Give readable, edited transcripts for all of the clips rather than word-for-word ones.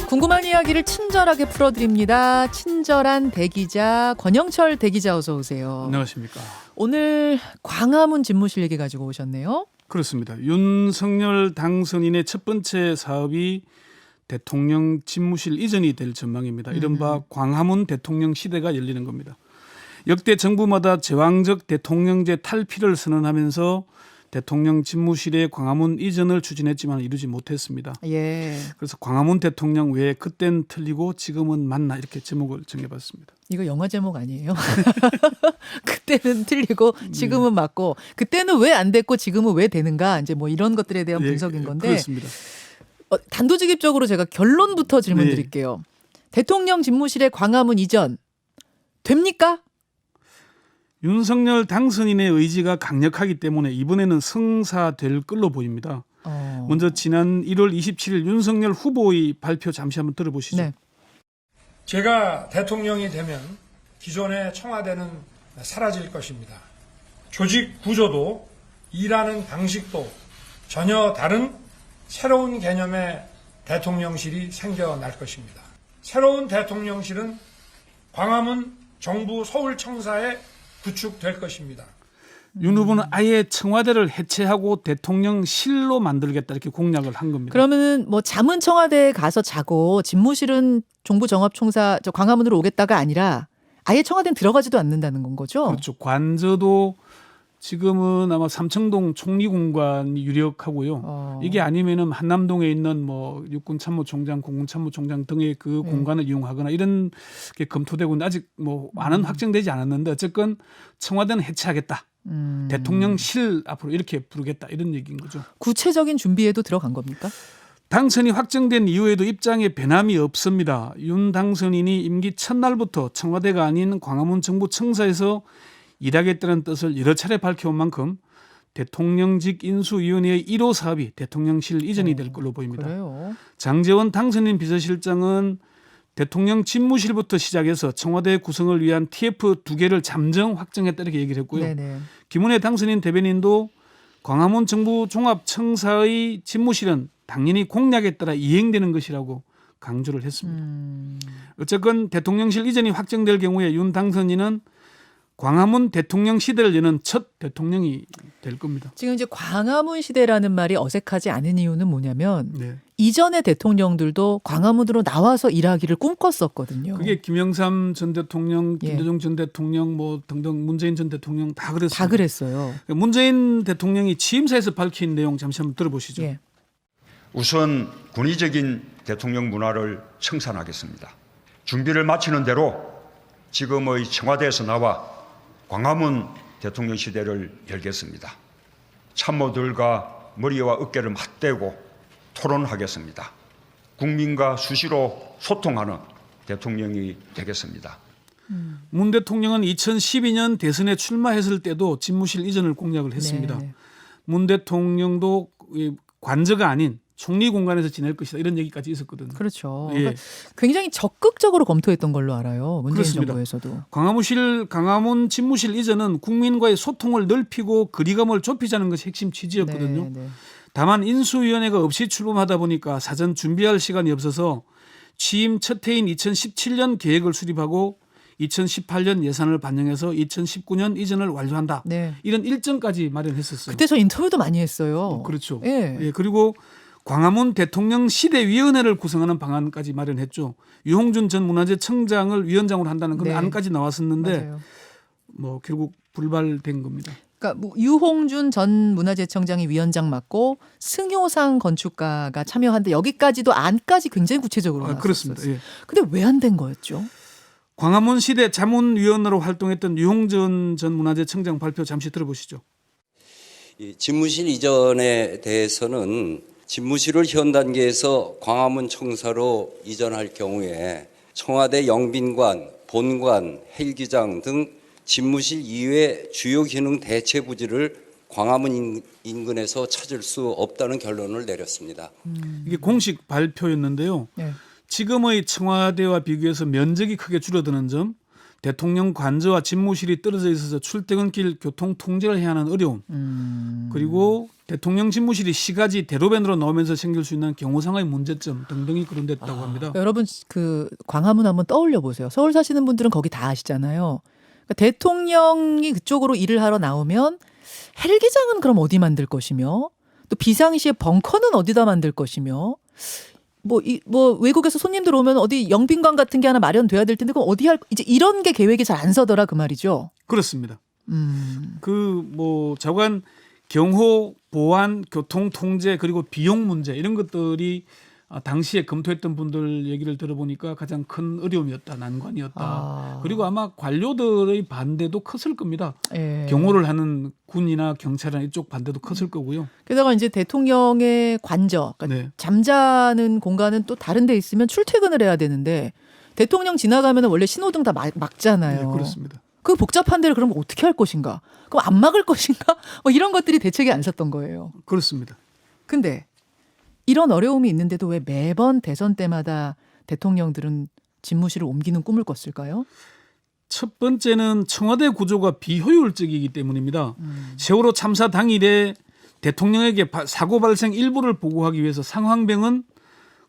궁금한 이야기를 친절하게 풀어드립니다. 친절한 대기자 권영철 대기자 어서 오세요. 안녕하십니까. 오늘 광화문 집무실 얘기 가지고 오셨네요. 그렇습니다. 윤석열 당선인의 첫 번째 사업이 대통령 집무실 이전이 될 전망입니다. 이른바 광화문 대통령 시대가 열리는 겁니다. 역대 정부마다 제왕적 대통령제 탈피를 선언하면서 대통령 집무실의 광화문 이전을 추진했지만 이루지 못했습니다. 예. 그래서 광화문 대통령 외에 그땐 틀리고 지금은 맞나 이렇게 제목을 정해봤습니다. 이거 영화 제목 아니에요? 그때는 틀리고 지금은 맞고 그때는 왜 안 됐고 지금은 왜 되는가 이제 뭐 이런 것들에 대한 분석인 건데 그렇습니다. 단도직입적으로 제가 결론부터 질문 네. 드릴게요. 대통령 집무실의 광화문 이전 됩니까? 윤석열 당선인의 의지가 강력하기 때문에 이번에는 성사될 걸로 보입니다. 먼저 지난 1월 27일 윤석열 후보의 발표 잠시 한번 들어보시죠. 네. 제가 대통령이 되면 기존의 청와대는 사라질 것입니다. 조직 구조도 일하는 방식도 전혀 다른 새로운 개념의 대통령실이 생겨날 것입니다. 새로운 대통령실은 광화문 정부 서울청사에 구축될 것입니다. 윤 후보는 아예 청와대를 해체하고 대통령실로 만들겠다 이렇게 공약을 한 겁니다. 그러면은 뭐 잠은 청와대에 가서 자고 집무실은 정부종합총사 저 광화문으로 오겠다가 아니라 아예 청와대는 들어가지도 않는다는 건 거죠? 그렇죠. 관저도 지금은 아마 삼청동 총리공관이 유력하고요. 이게 아니면은 한남동에 있는 뭐 육군참모총장, 공군참모총장 등의 그 공간을 이용하거나 이런 게 검토되고 있는데 아직 뭐 안은 확정되지 않았는데 어쨌건 청와대는 해체하겠다. 대통령실 앞으로 이렇게 부르겠다 이런 얘기인 거죠. 구체적인 준비에도 들어간 겁니까? 당선이 확정된 이후에도 입장에 변함이 없습니다. 윤 당선인이 임기 첫날부터 청와대가 아닌 광화문 정부청사에서 일하겠다는 뜻을 여러 차례 밝혀온 만큼 대통령직 인수위원회의 1호 사업이 대통령실 이전이 될 걸로 보입니다. 그래요. 장제원 당선인 비서실장은 대통령 집무실부터 시작해서 청와대 구성을 위한 TF 2개를 잠정 확정했다 이렇게 얘기를 했고요. 네네. 김은혜 당선인 대변인도 광화문 정부 종합청사의 집무실은 당연히 공약에 따라 이행되는 것이라고 강조를 했습니다. 어쨌건 대통령실 이전이 확정될 경우에 윤 당선인은 광화문 대통령 시대를 여는 첫 대통령이 될 겁니다. 지금 이제 광화문 시대라는 말이 어색하지 않은 이유는 뭐냐면 네. 이전의 대통령들도 광화문으로 나와서 일하기를 꿈꿨었거든요. 그게 김영삼 전 대통령, 김대중 전 대통령 뭐 등등 문재인 전 대통령 다 그랬습니다. 다 그랬어요. 문재인 대통령이 취임사에서 밝힌 내용 잠시 한번 들어보시죠. 예. 우선 군의적인 대통령 문화를 청산하겠습니다. 준비를 마치는 대로 지금의 청와대에서 나와 광화문 대통령 시대를 열겠습니다. 참모들과 머리와 어깨를 맞대고 토론하겠습니다. 국민과 수시로 소통하는 대통령이 되겠습니다. 문 대통령은 2012년 대선에 출마했을 때도 집무실 이전을 공약을 했습니다. 네. 문 대통령도 관저가 아닌 총리 공간에서 지낼 것이다 이런 얘기까지 있었거든요. 그렇죠. 예. 그러니까 굉장히 적극적으로 검토했던 걸로 알아요. 문재인 그렇습니다. 정부에서도. 광화문 집무실 이전은 국민과의 소통을 넓히고 거리감을 좁히자는 것이 핵심 취지였거든요. 네. 다만 인수위원회가 없이 출범하다 보니까 사전 준비할 시간이 없어서 취임 첫 해인 2017년 계획을 수립하고 2018년 예산을 반영해서 2019년 이전을 완료한다. 네. 이런 일정까지 마련했었어요. 그때 저 인터뷰도 많이 했어요. 그렇죠. 예. 예, 그리고 광화문 대통령 시대위원회를 구성하는 방안까지 마련했죠. 유홍준 전 문화재청장을 위원장으로 한다는 그런 네. 안까지 나왔었는데 맞아요. 뭐 결국 불발된 겁니다. 그러니까 뭐 유홍준 전 문화재청장이 위원장 맡고 승효상 건축가가 참여한데 여기까지도 안까지 굉장히 구체적으로 나왔었어요. 그렇습니다. 예. 근데 왜 안 된 거였죠? 광화문 시대 자문위원으로 활동했던 유홍준 전 문화재청장 발표 잠시 들어보시죠. 이 집무실 이전에 대해서는 집무실을 현 단계에서 광화문 청사로 이전할 경우에 청와대 영빈관, 본관, 헬기장 등 집무실 이외 주요 기능 대체 부지를 광화문 인근에서 찾을 수 없다는 결론을 내렸습니다. 이게 공식 발표였는데요. 네. 지금의 청와대와 비교해서 면적이 크게 줄어드는 점, 대통령 관저와 집무실이 떨어져 있어서 출퇴근길 교통 통제를 해야 하는 어려움, 그리고 대통령 집무실이 시가지 대로변으로 나오면서 생길 수 있는 경호상의 문제점 등등이 거론됐다고 합니다. 여러분 그 광화문 한번 떠올려 보세요. 서울 사시는 분들은 거기 다 아시잖아요. 그러니까 대통령이 그쪽으로 일을 하러 나오면 헬기장은 그럼 어디 만들 것이며 또 비상시에 벙커는 어디다 만들 것이며 뭐 외국에서 손님들 오면 어디 영빈관 같은 게 하나 마련돼야 될 텐데 그럼 어디 할 이제 이런 게 계획이 잘 안 서더라 그 말이죠. 그렇습니다. 그 뭐 자관 경호, 보안, 교통 통제 그리고 비용 문제 이런 것들이 당시에 검토했던 분들 얘기를 들어보니까 가장 큰 어려움이었다, 난관이었다. 그리고 아마 관료들의 반대도 컸을 겁니다. 예. 경호를 하는 군이나 경찰이나 이쪽 반대도 컸을 거고요. 게다가 이제 대통령의 관저, 그러니까 네. 잠자는 공간은 또 다른 데 있으면 출퇴근을 해야 되는데 대통령 지나가면 원래 신호등 다 막잖아요. 네, 그렇습니다. 그 복잡한 데를 그럼 어떻게 할 것인가? 그럼 안 막을 것인가? 뭐 이런 것들이 대책이 안 섰던 거예요. 그렇습니다. 근데 이런 어려움이 있는데도 왜 매번 대선 때마다 대통령들은 집무실을 옮기는 꿈을 꿨을까요? 첫 번째는 청와대 구조가 비효율적이기 때문입니다. 세월호 참사 당일에 대통령에게 사고 발생 일부를 보고하기 위해서 상황병은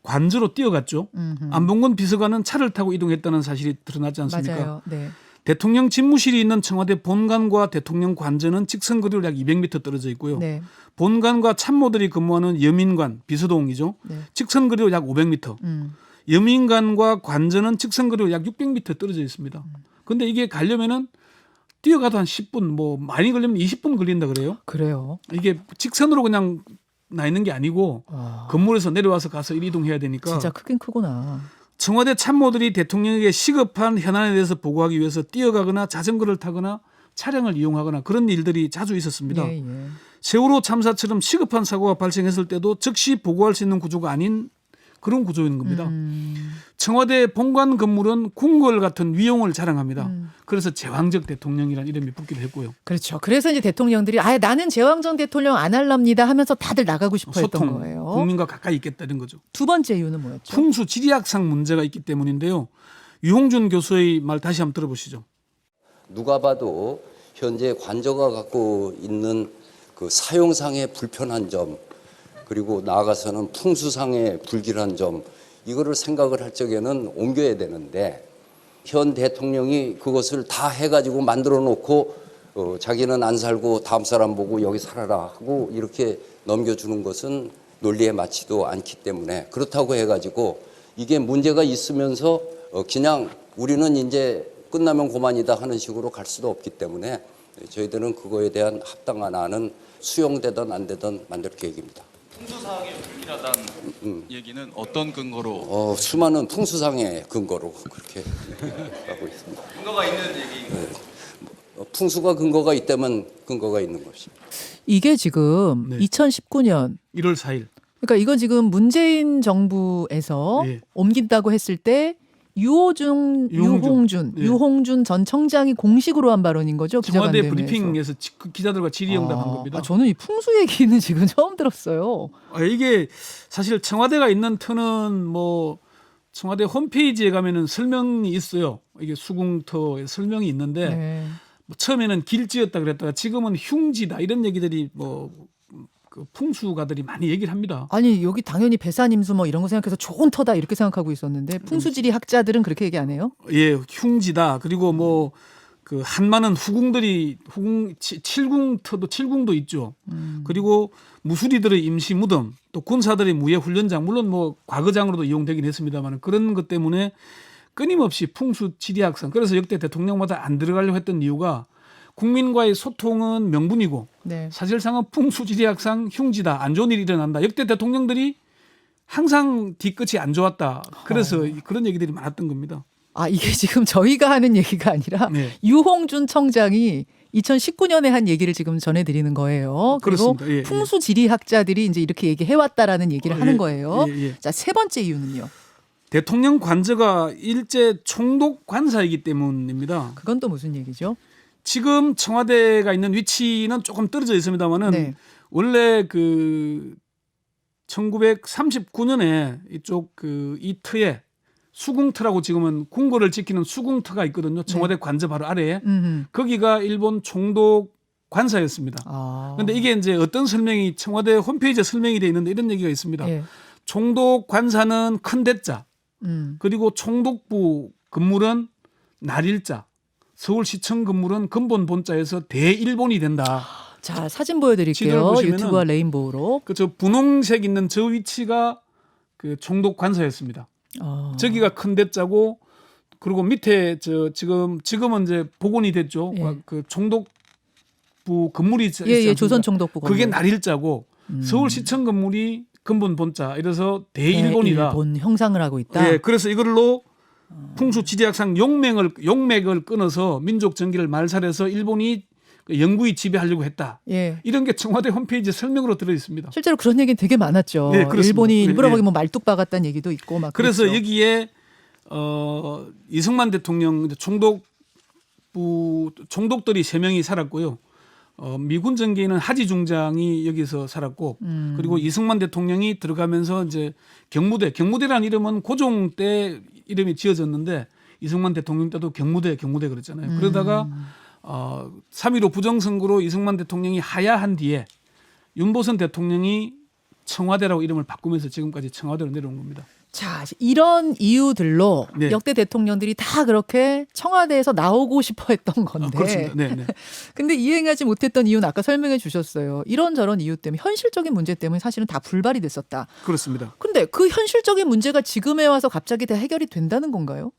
관저로 뛰어갔죠. 안봉근 비서관은 차를 타고 이동했다는 사실이 드러나지 않습니까? 맞아요. 네. 대통령 집무실이 있는 청와대 본관과 대통령 관저는 직선거리로 약 200m 떨어져 있고요. 네. 본관과 참모들이 근무하는 여민관, 비서동이죠. 네. 직선거리로 약 500m. 여민관과 관저는 직선거리로 약 600m 떨어져 있습니다. 근데 이게 가려면은 뛰어가도 한 10분, 뭐 많이 걸리면 20분 걸린다 그래요. 그래요. 이게 직선으로 그냥 나 있는 게 아니고 건물에서 내려와서 가서 이동해야 되니까. 진짜 크긴 크구나. 청와대 참모들이 대통령에게 시급한 현안에 대해서 보고하기 위해서 뛰어가거나 자전거를 타거나 차량을 이용하거나 그런 일들이 자주 있었습니다. 예, 예. 세월호 참사처럼 시급한 사고가 발생했을 때도 즉시 보고할 수 있는 구조가 아닌 그런 구조인 겁니다. 청와대 본관 건물은 궁궐 같은 위용을 자랑합니다. 그래서 제왕적 대통령이라는 이름이 붙기도 했고요. 그렇죠. 그래서 이제 대통령들이 나는 제왕정 대통령 안 할랍니다 하면서 다들 나가고 싶어 했던 소통, 거예요. 국민과 가까이 있겠다는 거죠. 두 번째 이유는 뭐였죠? 풍수 지리학상 문제가 있기 때문인데요. 유홍준 교수의 말 다시 한번 들어보시죠. 누가 봐도 현재 관저가 갖고 있는 그 사용상의 불편한 점, 그리고 나아가서는 풍수상의 불길한 점, 이거를 생각을 할 적에는 옮겨야 되는데 현 대통령이 그것을 다 해가지고 만들어 놓고 자기는 안 살고 다음 사람 보고 여기 살아라 하고 이렇게 넘겨주는 것은 논리에 맞지도 않기 때문에, 그렇다고 해가지고 이게 문제가 있으면서 그냥 우리는 이제 끝나면 그만이다 하는 식으로 갈 수도 없기 때문에 저희들은 그거에 대한 합당한 안은 수용되든 안 되든 만들 계획입니다. 풍수사항이 불길하다는 얘기는 어떤 근거로? 수많은 풍수상의 근거로 그렇게 하고 있습니다. 근거가 있는 얘기. 풍수가 근거가 있다면 근거가 있는 것입니다. 이게 지금 네. 2019년 1월 4일. 그러니까 이건 지금 문재인 정부에서 예. 옮긴다고 했을 때 유홍준 전 청장이 공식으로 한 발언인 거죠. 청와대 기자간담회에서. 브리핑에서 기자들과 질의응답한 겁니다. 저는 이 풍수 얘기는 지금 처음 들었어요. 이게 사실 청와대가 있는 터는 뭐 청와대 홈페이지에 가면은 설명이 있어요. 이게 수궁터에 설명이 있는데 네. 뭐 처음에는 길지였다 그랬다가 지금은 흉지다 이런 얘기들이 그 풍수가들이 많이 얘기를 합니다. 아니 여기 당연히 배산임수 뭐 이런 거 생각해서 좋은 터다 이렇게 생각하고 있었는데 풍수지리 학자들은 그렇게 얘기 안 해요? 예, 흉지다. 그리고 뭐 그 한많은 칠궁도 있죠. 그리고 무수리들의 임시 무덤, 또 군사들의 무예 훈련장, 물론 뭐 과거장으로도 이용되긴 했습니다만 그런 것 때문에 끊임없이 풍수 지리학상. 그래서 역대 대통령마다 안 들어가려고 했던 이유가 국민과의 소통은 명분이고 네. 사실상은 풍수지리학상 흉지다. 안 좋은 일이 일어난다. 역대 대통령들이 항상 뒤끝이 안 좋았다. 그래서 그런 얘기들이 많았던 겁니다. 이게 지금 저희가 하는 얘기가 아니라 네. 유홍준 청장이 2019년에 한 얘기를 지금 전해드리는 거예요. 그리고 그렇습니다. 예, 풍수지리학자들이 이제 이렇게 얘기해왔다라는 얘기를 하는 거예요. 예. 자, 세 번째 이유는요. 대통령 관저가 일제 총독 관사이기 때문입니다. 그건 또 무슨 얘기죠? 지금 청와대가 있는 위치는 조금 떨어져 있습니다만은 네. 원래 그 1939년에 이쪽 그 이 터에 수궁터라고 지금은 궁궐을 지키는 수궁터가 있거든요. 청와대 관저 바로 아래에. 음. 거기가 일본 총독 관사였습니다. 아. 근데 이게 이제 어떤 설명이 청와대 홈페이지에 설명이 돼 있는데 이런 얘기가 있습니다. 예. 총독 관사는 큰 대자, 그리고 총독부 건물은 날일자, 서울시청 건물은 근본 본자에서 대일본이 된다. 자, 사진 지도를 보여드릴게요. 보시면은 유튜브와 레인보우로. 그 저 분홍색 있는 저 위치가 그 총독 관사였습니다. 저기가 큰 대자고 그리고 밑에 저 지금은 이제 복원이 됐죠. 예. 그 총독부 건물이 있지 예, 예, 않습니까? 조선 총독부 건물. 그게 날일자고 서울시청 건물이 근본 본자. 이래서 대일본이다. 대일본 형상을 하고 있다. 예, 그래서 이걸로 풍수 지리학상 용맥을 끊어서 민족 정기를 말살해서 일본이 영구히 지배하려고 했다. 예. 이런 게 청와대 홈페이지 설명으로 들어 있습니다. 실제로 그런 얘기는 되게 많았죠. 네, 그렇습니다. 일본이 일부러 네, 거기 뭐 말뚝 박았다는 얘기도 있고 막. 그래서 그랬죠. 여기에 이승만 대통령 총독들이 3명이 살았고요. 미군 전기에는 하지 중장이 여기서 살았고, 그리고 이승만 대통령이 들어가면서 이제 경무대라는 이름은 고종 때 이름이 지어졌는데 이승만 대통령 때도 경무대 그랬잖아요. 그러다가 3.15 부정선거로 이승만 대통령이 하야한 뒤에 윤보선 대통령이 청와대라고 이름을 바꾸면서 지금까지 청와대로 내려온 겁니다. 자, 이런 이유들로 네. 역대 대통령들이 다 그렇게 청와대에서 나오고 싶어 했던 건데. 그렇습니다. 네, 네. 근데 이행하지 못했던 이유는 아까 설명해 주셨어요. 이런저런 이유 때문에 현실적인 문제 때문에 사실은 다 불발이 됐었다. 그렇습니다. 근데 그 현실적인 문제가 지금에 와서 갑자기 다 해결이 된다는 건가요?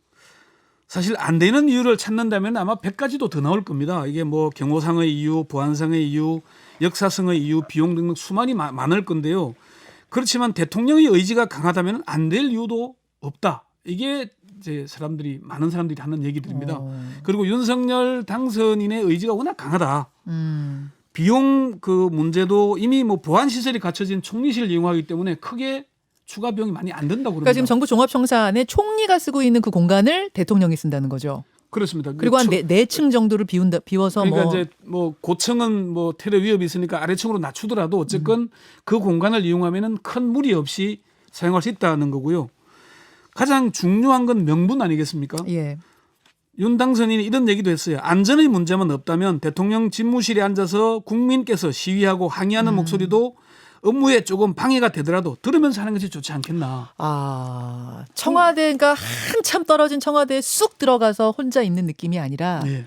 사실 안 되는 이유를 찾는다면 아마 100가지도 더 나올 겁니다. 이게 뭐 경호상의 이유, 보안상의 이유, 역사성의 이유, 비용 등등 수많이 많을 건데요. 그렇지만 대통령의 의지가 강하다면 안 될 이유도 없다. 이게 이제 많은 사람들이 하는 얘기들입니다. 그리고 윤석열 당선인의 의지가 워낙 강하다. 비용 그 문제도 이미 뭐 보안 시설이 갖춰진 총리실을 이용하기 때문에 크게 추가 비용이 많이 안 든다고 그럽니다. 그러니까 지금 정부 종합청사안에 총리가 쓰고 있는 그 공간을 대통령이 쓴다는 거죠. 그렇습니다. 그리고 한 4층 정도를 비워서 그러니까 뭐 이제 뭐 고층은 뭐 테러 위협이 있으니까 아래층으로 낮추더라도 어쨌건 그 공간을 이용하면은 큰 무리 없이 사용할 수 있다는 거고요. 가장 중요한 건 명분 아니겠습니까? 예. 윤 당선인이 이런 얘기도 했어요. 안전의 문제만 없다면 대통령 집무실에 앉아서 국민께서 시위하고 항의하는 목소리도 업무에 조금 방해가 되더라도 들으면서 하는 것이 좋지 않겠나. 아, 청와대가 한참 떨어진 청와대에 쑥 들어가서 혼자 있는 느낌이 아니라 네.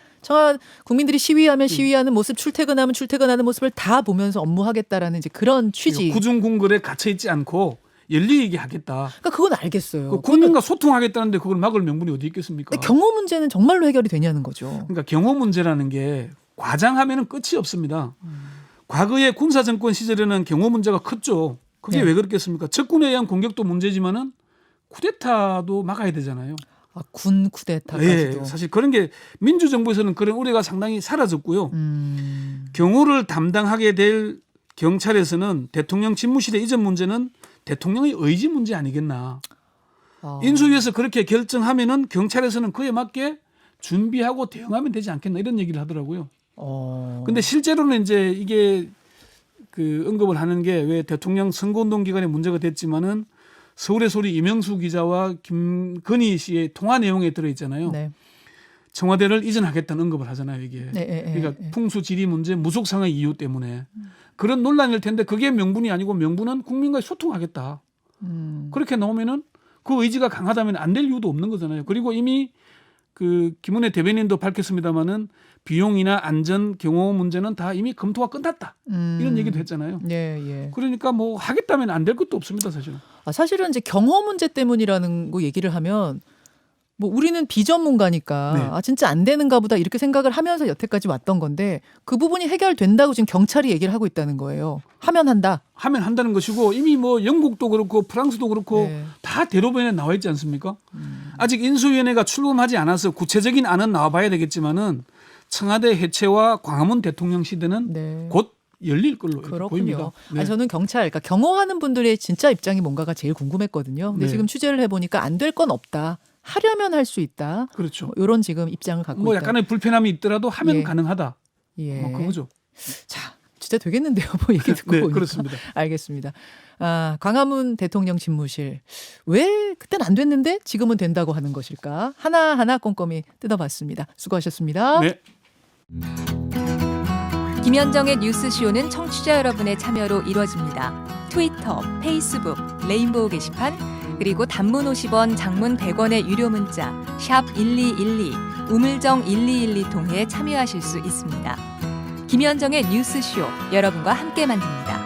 국민들이 시위하면 시위하는 모습, 출퇴근하면 출퇴근하는 모습을 다 보면서 업무하겠다라는 이제 그런 취지. 구중궁궐에 갇혀 있지 않고 열리 얘기하겠다. 그러니까 그건 알겠어요. 그 국민과 소통하겠다는데 그걸 막을 명분이 어디 있겠습니까? 근데 경호 문제는 정말로 해결이 되냐는 거죠. 그러니까 경호 문제라는 게 과장하면 끝이 없습니다. 과거의 군사 정권 시절에는 경호 문제가 컸죠. 그게 네. 왜 그렇겠습니까? 적군에 의한 공격도 문제지만은 쿠데타도 막아야 되잖아요. 아, 군 쿠데타까지도. 예, 사실 그런 게 민주정부에서는 그런 우려가 상당히 사라졌고요. 경호를 담당하게 될 경찰에서는 대통령 집무실에 이전 문제는 대통령의 의지 문제 아니겠나. 인수위에서 그렇게 결정하면은 경찰에서는 그에 맞게 준비하고 대응하면 되지 않겠나 이런 얘기를 하더라고요. 근데 실제로는 이제 이게 그 언급을 하는 게 왜 대통령 선거운동 기간에 문제가 됐지만은 서울의 소리 이명수 기자와 김건희 씨의 통화 내용에 들어 있잖아요. 네. 청와대를 이전하겠다는 언급을 하잖아요, 이게. 그러니까 풍수 지리 문제, 무속상의 이유 때문에 그런 논란일 텐데 그게 명분이 아니고 명분은 국민과 소통하겠다. 그렇게 나오면은 그 의지가 강하다면 안 될 이유도 없는 거잖아요. 그리고 이미 그 김은혜 대변인도 밝혔습니다마는 비용이나 안전 경호 문제는 다 이미 검토가 끝났다. 이런 얘기도 했잖아요. 예, 예. 그러니까 뭐 하겠다면 안 될 것도 없습니다, 사실은. 아, 사실은 이제 경호 문제 때문이라는 거 얘기를 하면 뭐 우리는 비전문가니까 네. 아, 진짜 안 되는가 보다 이렇게 생각을 하면서 여태까지 왔던 건데 그 부분이 해결된다고 지금 경찰이 얘기를 하고 있다는 거예요. 하면 한다. 하면 한다는 것이고 이미 뭐 영국도 그렇고 프랑스도 그렇고 네. 다 대로변에 나와 있지 않습니까? 아직 인수위원회가 출범하지 않아서 구체적인 안은 나와봐야 되겠지만은 청와대 해체와 광화문 대통령 시대는 네. 곧 열릴 걸로 이렇게 그렇군요. 보입니다. 네. 아니, 저는 경찰, 그러니까 경호하는 분들의 진짜 입장이 뭔가가 제일 궁금했거든요. 근데 네. 지금 취재를 해보니까 안 될 건 없다. 하려면 할 수 있다. 그렇죠. 뭐 이런 지금 입장을 갖고 뭐 있다. 약간의 불편함이 있더라도 하면 예. 가능하다. 예. 뭐 그거죠. 자, 진짜 되겠는데요. 뭐 얘기 듣고 네, 보니까. 그렇습니다. 알겠습니다. 아, 광화문 대통령 집무실. 왜 그땐 안 됐는데 지금은 된다고 하는 것일까? 하나하나 꼼꼼히 뜯어봤습니다. 수고하셨습니다. 네. 김현정의 뉴스쇼는 청취자 여러분의 참여로 이루어집니다. 트위터, 페이스북, 레인보우 게시판, 그리고 단문 50원, 장문 100원의 유료 문자 샵 1212, 우물정 1212 통해 참여하실 수 있습니다. 김현정의 뉴스쇼, 여러분과 함께 만듭니다.